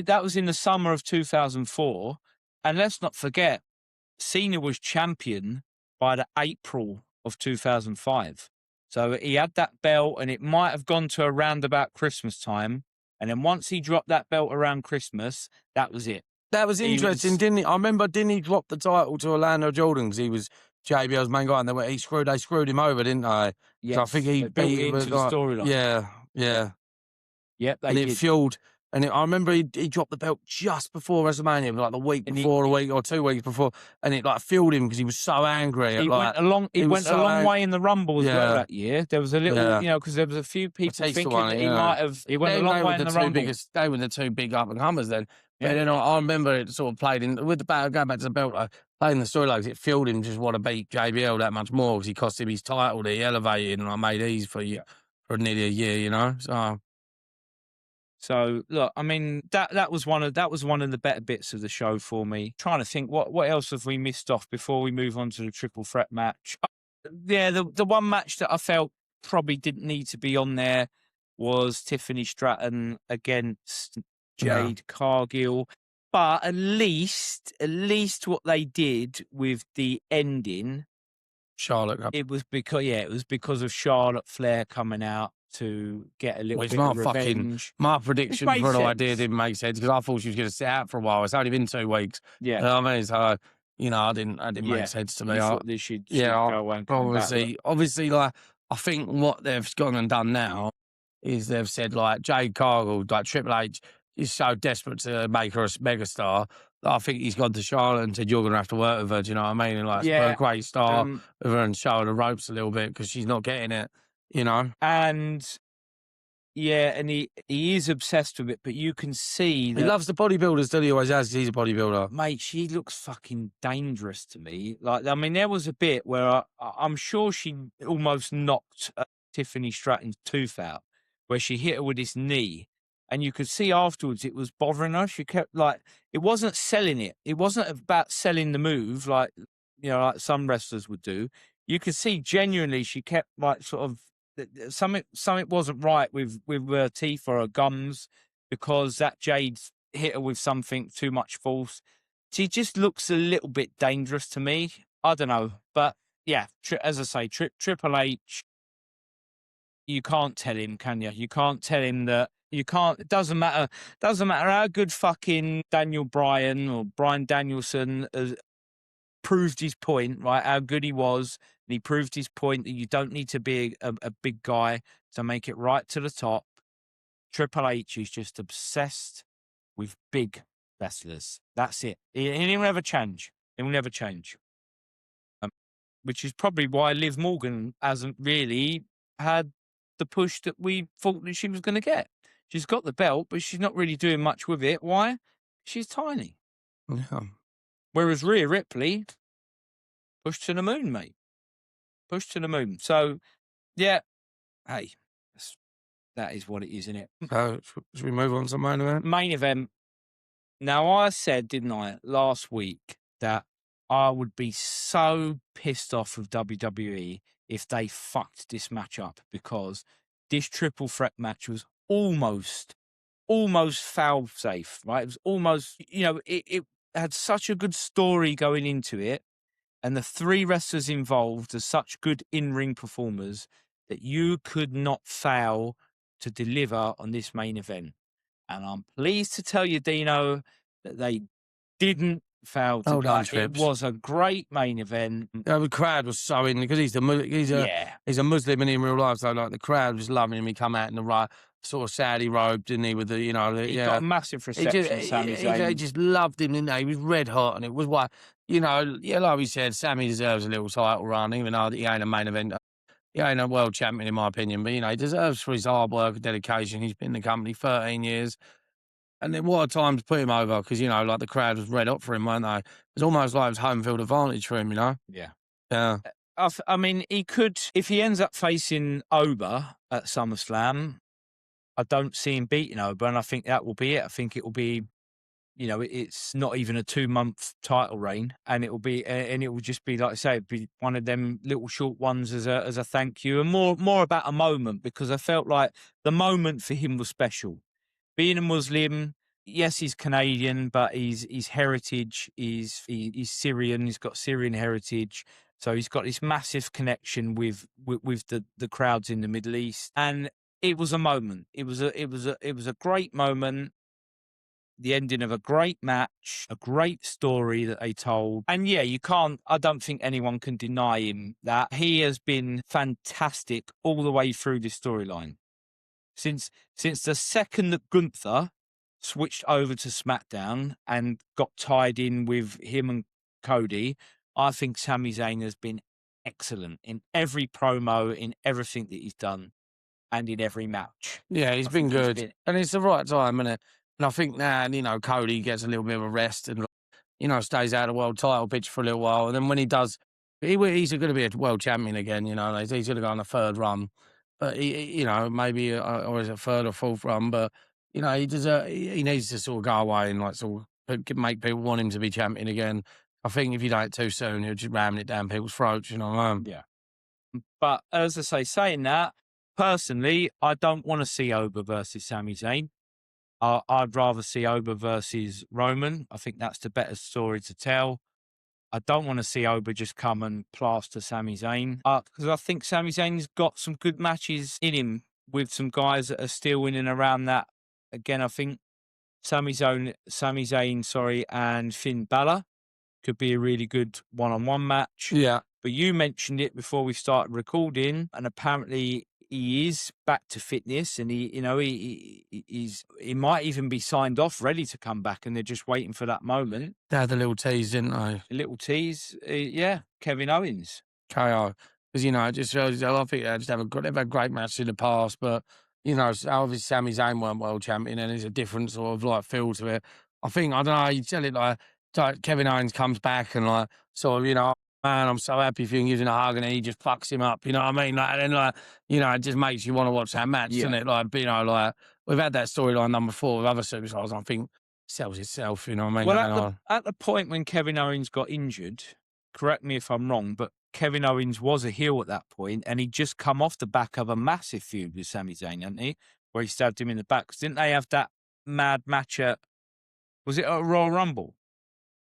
That was in the summer of 2004. And let's not forget, Cena was champion by the April of 2005. So he had that belt, and it might have gone to around about Christmas time. And then once he dropped that belt around Christmas, that was it. That was He interesting, was- didn't he? I remember, didn't he drop the title to Orlando Jordan because he was JBL's main guy, and they screwed him over, didn't they? 'Cause I think he they built beat it him into the like, storyline. yeah. Yep, they And it did. fueled. And I remember he dropped the belt just before WrestleMania, like the week And before, a week or 2 weeks before, and it like fueled him because he was so angry. He Like, went a long way in the Rumble as well Yeah. that year. There was a little, Yeah. because there was a few people Batista thinking won that it, he yeah. might have. He went a long way in the Rumble. They were the two big up and comers then. Yeah. But then I remember it sort of played in with the battle, going back to the belt, playing the storylines. It fueled him just want to beat JBL that much more because he cost him his title that he elevated, and I made ease for nearly a year, you know. So look, I mean that was one of the better bits of the show for me. Trying to think what else have we missed off before we move on to the triple threat match. Yeah, the one match that I felt probably didn't need to be on there was Tiffany Stratton against Jade Cargill. But at least what they did with the ending, Charlotte. it was because of Charlotte Flair coming out to get a little bit of revenge. My prediction Which made for the sense. idea didn't make sense because I thought she was going to sit out for a while. It's only been 2 weeks. Yeah. You know what I mean? So, I didn't make sense to me. You thought that she'd go away and come back. Obviously, like, I think what they've gone and done now is they've said, like, Jade Cargill, like Triple H is so desperate to make her a megastar that I think he's gone to Charlotte and said, you're going to have to work with her. Do you know what I mean? And, like, put a great star with her and show her the ropes a little bit because she's not getting it, you know? And and he is obsessed with it, but you can see that he loves the bodybuilders, doesn't he? Always has, 'cause he's a bodybuilder. Mate, she looks fucking dangerous to me. Like, I mean, there was a bit where I'm sure she almost knocked Tiffany Stratton's tooth out, where she hit her with his knee. And you could see afterwards it was bothering her. She kept, like, it wasn't selling it. It wasn't about selling the move like some wrestlers would do. You could see genuinely she kept, like, sort of, something wasn't right with her teeth or her gums because that Jade hit her with something too much force. She just looks a little bit dangerous to me. I don't know, but yeah, as I say, Triple H, you can't tell him, can you? You can't tell him that. You can't. It doesn't matter. Doesn't matter how good fucking Daniel Bryan or Bryan Danielson has proved his point, right? How good he was. And he proved his point that you don't need to be a big guy to make it right to the top. Triple H is just obsessed with big wrestlers. That's it. He will never change. He will never change. Which is probably why Liv Morgan hasn't really had the push that we thought that she was going to get. She's got the belt, but she's not really doing much with it. Why? She's tiny. Yeah. Whereas Rhea Ripley, pushed to the moon, mate. Pushed to the moon. So, yeah, hey, that is what it is, isn't it? So, should we move on to the main event? Main event. Now, I said, didn't I, last week, that I would be so pissed off with WWE if they fucked this match up because this triple threat match was almost foul safe, right? It was almost, it had such a good story going into it. And the three wrestlers involved are such good in-ring performers that you could not fail to deliver on this main event. And I'm pleased to tell you, Dino, that they didn't fail to. It was a great main event. Yeah, the crowd was so in because he's a Muslim and in real life, so like the crowd was loving him. He come out in the right sort of Saudi robe, didn't he? With the he got a massive reception. Sami Zayn. He just loved him, didn't he? He was red hot, and it was why like we said, Sami deserves a little title run, even though he ain't a main event. He ain't a world champion in my opinion, but he deserves for his hard work and dedication. He's been in the company 13 years. And then what a time to put him over because, like the crowd was red hot for him, weren't they? It was almost like it was home field advantage for him, Yeah. Yeah. I mean, he could, if he ends up facing Oba at SummerSlam, I don't see him beating Oba, and I think that will be it. I think it will be, it's not even a 2-month title reign, and it will just be, like I say, be one of them little short ones as a thank you, and more about a moment because I felt like the moment for him was special. Being a Muslim, yes, he's Canadian, but his heritage is he's Syrian. He's got Syrian heritage, so he's got this massive connection with the crowds in the Middle East. And it was a moment. It was a great moment. The ending of a great match, a great story that they told. And yeah, I don't think anyone can deny him that he has been fantastic all the way through this storyline. Since the second that Gunther switched over to SmackDown and got tied in with him and Cody, I think Sami Zayn has been excellent in every promo, in everything that he's done, and in every match. Yeah, he's I been think he's good, been and it's the right time, isn't it? And I think now, Cody gets a little bit of a rest and stays out of the world title picture for a little while, and then when he does, he's going to be a world champion again. He's going to go on a third run, but maybe or is it third or fourth run? But he needs to sort of go away and like sort of make people want him to be champion again. I think if you do it too soon, he'll just ramming it down people's throats. yeah. But as I say, saying that, personally, I don't want to see Oba versus Sami Zayn. I'd rather see Oba versus Roman. I think that's the better story to tell. I don't want to see Oba just come and plaster Sami Zayn because I think Sami Zayn's got some good matches in him with some guys that are still in and around that. Again, I think Sami Zayn, and Finn Balor could be a really good one-on-one match. Yeah. But you mentioned it before we started recording, and apparently he is back to fitness, and he might even be signed off, ready to come back, and they're just waiting for that moment. They had a little tease, didn't they? A little tease, yeah. Kevin Owens, KO, because it just shows. I think they've had great matches in the past, but obviously Sami Zayn weren't world champion, and there's a different sort of like feel to it. I think I don't know. You tell it like Kevin Owens comes back and like sort of man, I'm so happy for you, using a hug, and he just fucks him up. You know what I mean? Like, and then it just makes you want to watch that match, doesn't it? Like, like we've had that storyline done before with other superstars. And I think sells itself. You know what I mean? well, at the point when Kevin Owens got injured, correct me if I'm wrong, but Kevin Owens was a heel at that point, and he'd just come off the back of a massive feud with Sami Zayn, hadn't he? Where he stabbed him in the back. 'Cause didn't they have that mad match was it at Royal Rumble?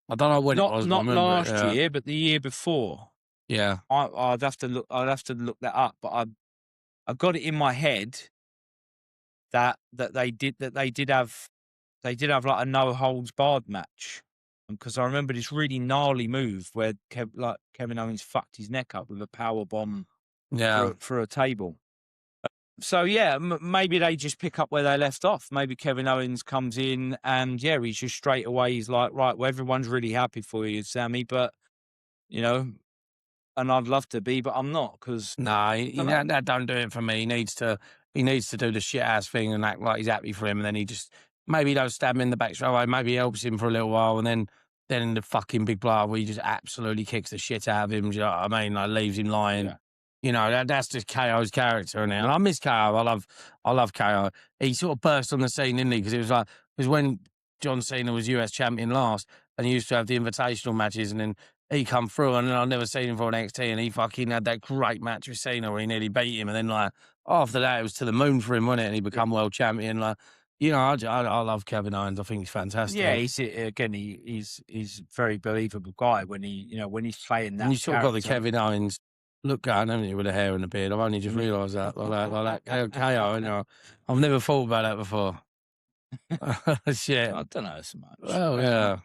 I don't know when it was. Not last yeah. year, but the year before. Yeah. I'd have to look that up, but I got it in my head that they did have like a no holds barred match, because I remember this really gnarly move where Kevin Owens fucked his neck up with a power bomb through a table. So yeah, maybe they just pick up where they left off. Maybe Kevin Owens comes in and he's just straight away. He's like, right, well, everyone's really happy for you, Sammy, but and I'd love to be, but I'm not, because that don't do it for me. He needs to do the shit ass thing and act like he's happy for him, and then he just maybe don't stab him in the back straight away. Maybe he helps him for a little while, and then in the fucking big blow where he just absolutely kicks the shit out of him. Do you know what I mean? Like leaves him lying. Yeah. That's just KO's character, isn't it? And I miss KO. I love KO. He sort of burst on the scene, didn't he? Because it was when John Cena was US champion last, and he used to have the invitational matches, and then he come through, and I've never seen him for NXT, and he fucking had that great match with Cena where he nearly beat him, and then like after that it was to the moon for him, wasn't it? And he become world champion. Like, I love Kevin Owens. I think he's fantastic. Yeah, he's a very believable guy when he's playing that. And you sort of got the Kevin Owens look going, haven't you, with the hair and the beard? I've only just realised that, like that KO. I've never thought about that before. Shit, I don't know so much. Oh yeah.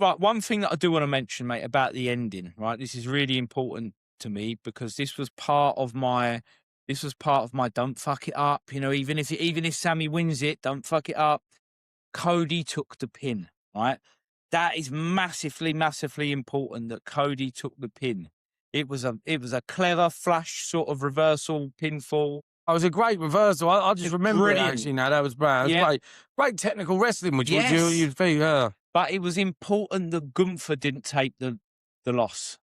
Right, one thing that I do want to mention, mate, about the ending, right? This is really important to me because this was part of my don't fuck it up. Even if Sammy wins it, don't fuck it up. Cody took the pin, right? That is massively, massively important that Cody took the pin. It was a clever flash sort of reversal pinfall. It was a great reversal. I just remember it actually now. That was brilliant. It was great technical wrestling, which you'd think, yeah. But it was important that Gunther didn't take the loss.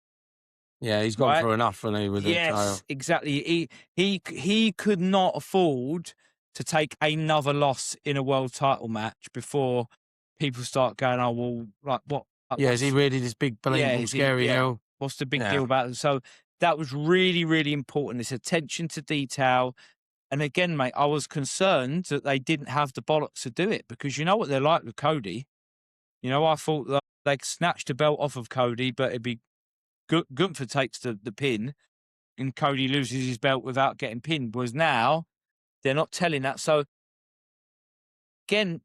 Yeah, he's gone through enough, hasn't he? With yes, exactly. He could not afford to take another loss in a world title match before people start going, oh well, like what? Is he really this big, believable, scary hell? What's the big deal about it? So that was really, really important. This attention to detail. And again, mate, I was concerned that they didn't have the bollocks to do it, because you know what they're like with Cody. You know, I thought that they snatched the belt off of Cody, but it'd be Gunther takes the pin and Cody loses his belt without getting pinned. Whereas now they're not telling that. So again,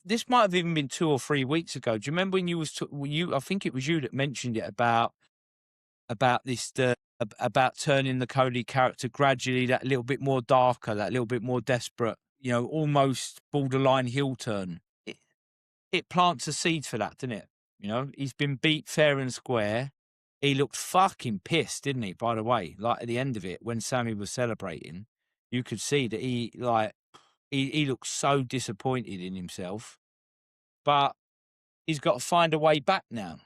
this might have even been 2 or 3 weeks ago. Do you remember when I think it was you that mentioned it about this, about turning the Cody character gradually that little bit more darker, that little bit more desperate, you know, almost borderline heel turn. It plants a seed for that, doesn't it? You know, he's been beat fair and square. He looked fucking pissed, didn't he? By the way, like at the end of it, when Sami was celebrating, you could see that he looked so disappointed in himself. But he's got to find a way back now.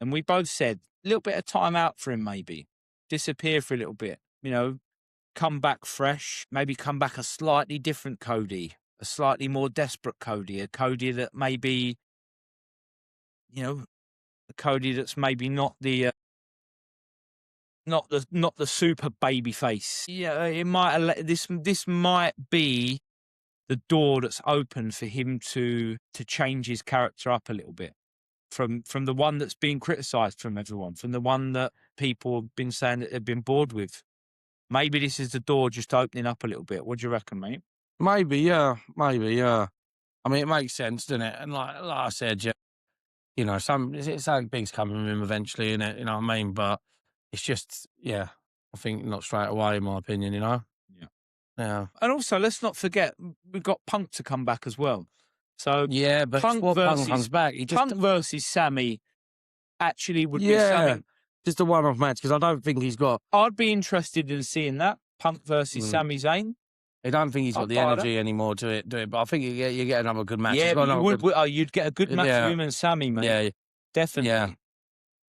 And we both said a little bit of time out for him, maybe disappear for a little bit. You know, come back fresh, maybe come back a slightly different Cody, a slightly more desperate Cody, a Cody that maybe, you know, a Cody that's maybe not the super baby face. Yeah, it might this might be the door that's open for him to change his character up a little bit from the one that's being criticised from everyone, from the one that people have been saying that they've been bored with. Maybe this is the door just opening up a little bit. What do you reckon, mate? Maybe, yeah. I mean, it makes sense, doesn't it? And like I said, yeah, you know, something big's coming from him eventually, innit? You know what I mean? But it's just, yeah, I think not straight away, in my opinion, you know? Yeah. And also, let's not forget, we've got Punk to come back as well. So yeah, but Punk comes back. Punk versus Sami actually would be something. Just a one-off match, because I don't think he's got. I'd be interested in seeing that Punk versus Sami Zayn. I don't think he's got the energy anymore to do it, but I think you get another good match. Yeah, you'd get a good match with him and Sami, mate. Yeah, definitely. Yeah.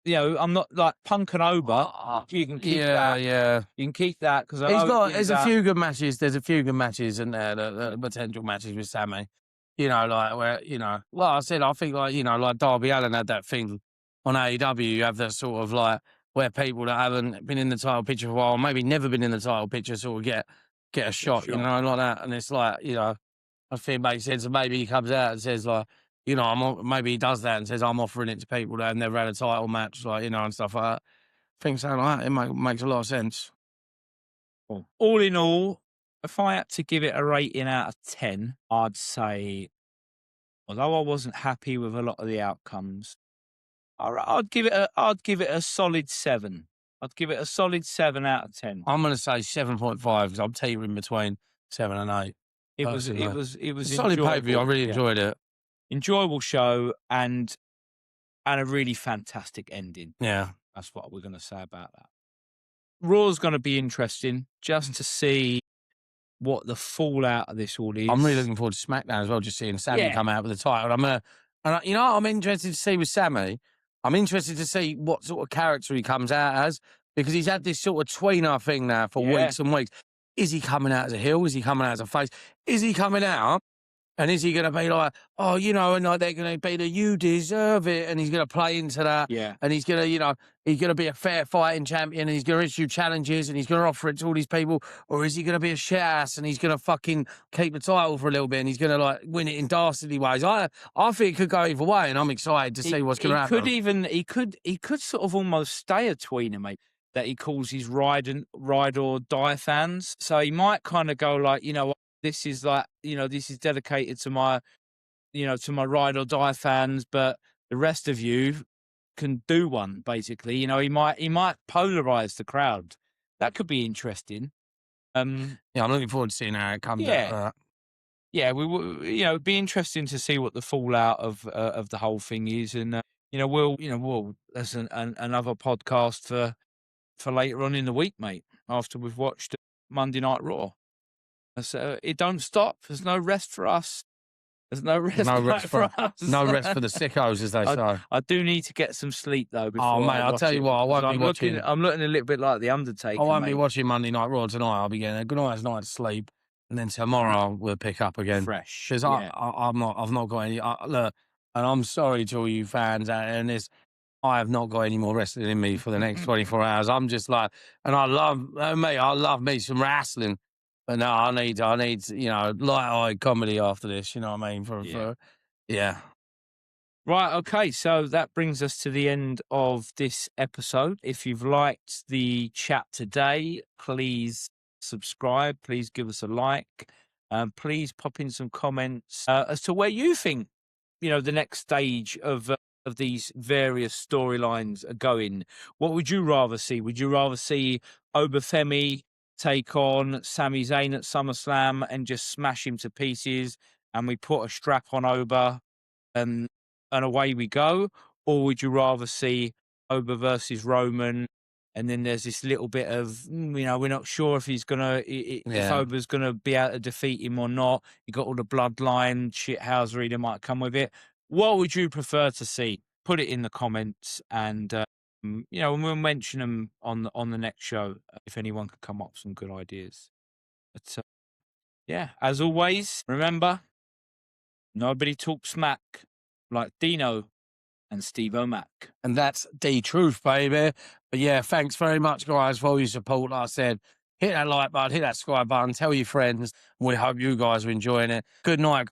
You know, I'm not like Punk and Oba. You can keep that. Yeah. You can keep that, because there's a few good matches. There's a few good matches in there, the potential matches with Sami. You know, like where, you know, well, I said, I think like, you know, like Darby Allin had that thing on AEW. You have that sort of like where people that haven't been in the title picture for a while, maybe never been in the title picture, sort of get a shot, you know, like that. And it's like, you know, I think it makes sense. And maybe he comes out and says like, you know, maybe he does that and says, I'm offering it to people that have never had a title match, like, you know, and stuff like that. I think something like that, it makes a lot of sense. All in all, if I had to give it a rating out of 10, I'd say, although I wasn't happy with a lot of the outcomes, I'd give it a solid 7. I'd give it a solid 7 out of 10. I'm going to say 7.5, because I'm teetering between 7 and 8. It was a solid pay-per-view. I really enjoyed it. Enjoyable show and a really fantastic ending. Yeah. That's what we're going to say about that. Raw's going to be interesting just to see what the fallout of this all is. I'm really looking forward to SmackDown as well, just seeing Sami come out with the title. You know what I'm interested to see with Sami? I'm interested to see what sort of character he comes out as, because he's had this sort of tweener thing now for weeks and weeks. Is he coming out as a heel? Is he coming out as a face? Is he coming out and is he going to be like, oh, you know, and like they're going to be the you deserve it, and he's going to play into that, and he's going to, you know, he's going to be a fair fighting champion, and he's going to issue challenges, and he's going to offer it to all these people, or is he going to be a shit ass and he's going to fucking keep the title for a little bit, and he's going to like win it in dastardly ways? I think it could go either way, and I'm excited to see what's going to happen. He could sort of almost stay a tweener, mate, that he calls his ride or die fans. So he might kind of go like, you know, this is like, you know, this is dedicated to my, you know, to my ride or die fans, but the rest of you can do one, basically. You know, he might polarize the crowd. That could be interesting. Yeah, I'm looking forward to seeing how it comes out. Yeah, we will. You know, it'd be interesting to see what the fallout of the whole thing is, and you know, we'll there's another podcast for later on in the week, mate. After we've watched Monday Night Raw. So it don't stop. There's no rest for us. There's no rest for us. No rest for the sickos, as they say. I do need to get some sleep though. Oh mate, I'll tell you what, I won't be watching. I'm looking a little bit like the Undertaker. I won't be watching Monday Night Raw tonight. I'll be getting a good night's sleep, and then tomorrow we'll pick up again fresh. Because I've not got any. Look, and I'm sorry to all you fans out there, and I have not got any more wrestling in me for the next 24 hours. I'm just like, and I love me some wrestling. But no, I need, light-eyed comedy after this. You know what I mean? Yeah. Right, okay, so that brings us to the end of this episode. If you've liked the chat today, please subscribe, please give us a like, please pop in some comments as to where you think, the next stage of these various storylines are going. What would you rather see? Would you rather see Obafemi take on Sami Zayn at SummerSlam and just smash him to pieces, and we put a strap on Oba and away we go? Or would you rather see Oba versus Roman, and then there's this little bit of, we're not sure if he's gonna, if Oba's gonna be able to defeat him or not. You got all the bloodline shithousery that might come with it. What would you prefer to see? Put it in the comments, and we'll mention them on the next show if anyone could come up with some good ideas. But yeah, as always, remember, nobody talks smack like Dino and Steve O'Mac. And that's D-Truth, baby. But yeah, thanks very much, guys, for all your support. Like I said, hit that like button, hit that subscribe button, tell your friends. We hope you guys are enjoying it. Good night.